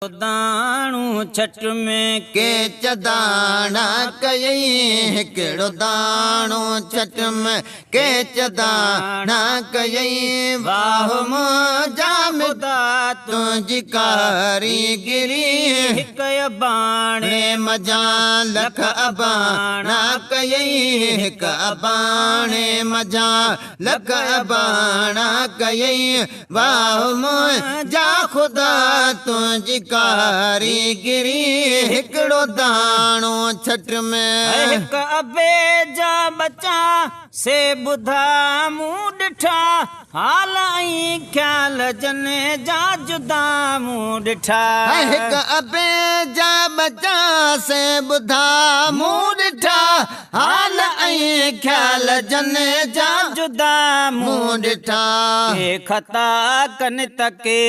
हिकिड़ो दाणो छट में के चदाना कयई हिकिड़ो दाणो छट में के चदाना कयई वाह मुंहिंजा खुदा तुंहिंजी कारीगिरी हिक बाणे मजा लख अबाना कयई हिक अबाणे मजा लख अबाना कयई वाह मुंहिंजा खुदा तुंहिंजी कारीगिरी हिकिड़ो दाणो छट में हिक अबे जा बचा से ॿुधा मूं ॾिठा हाल ऐं ख़्याल जने जा जुदा मूं ॾिठा हिक अबे जा बचा से ॿुधा मूं ॾिठा हाल ऐं ख़्याल जने जा जुदा मूं मूं ॾिठा के खता कन तके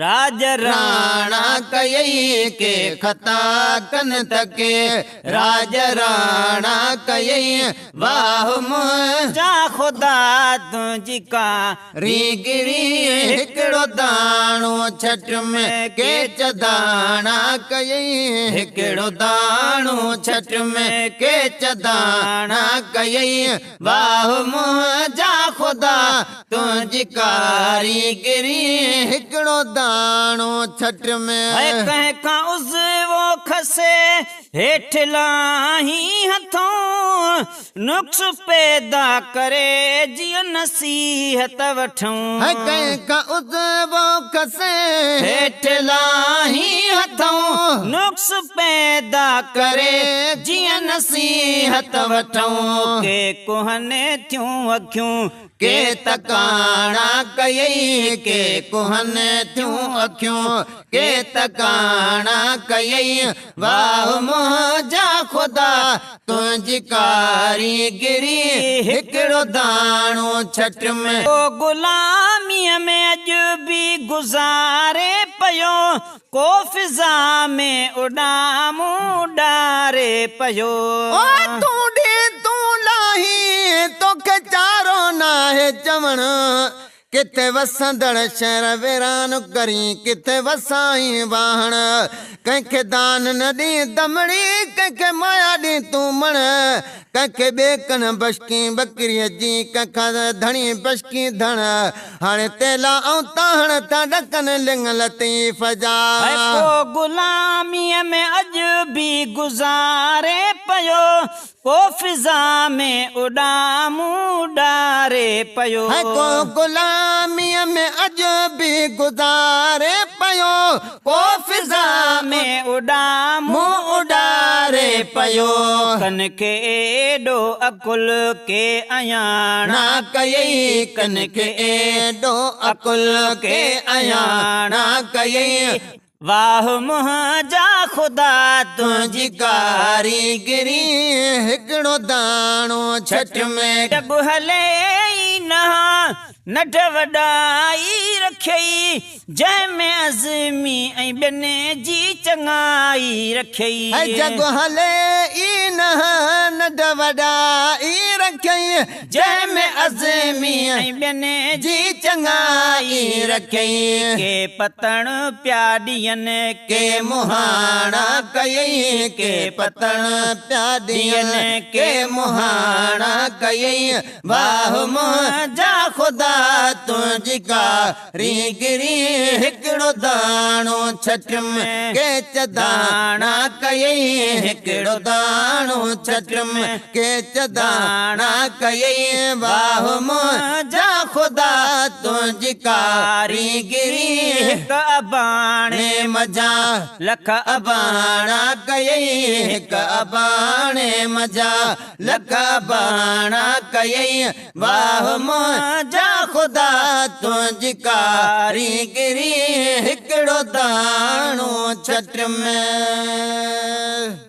राज राणा कयई के खता कन तके राज राणा कयई वाह मुंहिंजा खुदा तुंहिंजी रीगिरी हिकिड़ो दाणो छट में के चदाना कयई हिकिड़ो दाणो छट में के चदाना कयई वाह मुंहिंजा खुदा तुंहिंजी कारीगिरी हिकिड़ो दाणो छट में कंहिं खां उज़वो खसे हेठि लाही हथों नुक्स पैदा करे जीअं नसीहत वठूं कंहिंखां उज़वो खसे हेठि लाही हथों नुक्स पैदा करे जीअं नसीहत वठूं के कुहने थियूं अखियूं के तकाणा कयई के कुहन थियूं अखियूं के तकाणा कयई वाह मुंहिंजा खुदा तुंहिंजी कारीगिरी हिकिड़ो दाणो छट में को गुलामीअ में अॼु बि गुज़ारे पियो को फिज़ा में उॾामूं उॾारे पियो तूं ॾे तूं लाही तोखे चारो नाहे चवण किथे वसंदड़ शहर वीरान करी किथे वसाई वाहण कंहिंखे दान न ॾी दमड़ी कंहिंखे माया ॾी तूं मण कंहिंखे ॿेकन बशकी बकरीअ जी कंहिंखां धणी बशकी धण हाणे तेला ऐं ताहण था ॾकनि लिंग लतीफ़ जा को गुलामीअ में अॼु बि गुज़ारे पियो को फिज़ा में उॾामूं उॾारे पियो को गुलामीअ में अॼु बि गुज़ारे पियो को फिज़ा में उॾामूं उॾारे पियो कन खे एॾो अकुल के अयाणा ना कयई कन खे एॾो अकुल के अयाणा कयई वाह मुंहिंजा खुदा तुंहिंजी कारीगिरी हिकिड़ो दाणो छट में जब हले ई नठ वॾाई रखई जंहिंमें अज़मी ऐं ॿियनि जी चङाई रखई जग हले ई नठ वॾाई रखई जंहिंमें अज़मी ऐं ॿियनि जी चङाई रखई के पतण प्याॾियनि के मुहाणा कयई के पतण प्याॾियनि के मुहाणा कयई वाह मुंहिंजा खुदा तुंहिंजी कारीगिरी हिकिड़ो दाणो छट में के चदाना कयई हिकिड़ो दाणो छट में के चदाना कयई वाह मुंहिंजा खुदा तुंहिंजी कारीगिरी हिक अबाणे मजा लख अबाणा कयई हिक अबाणे मजा लख अबाणा कयई वाह मुंहिंजा खुदा तुंहिंजी कारीगिरी हिकिड़ो दाणो छट में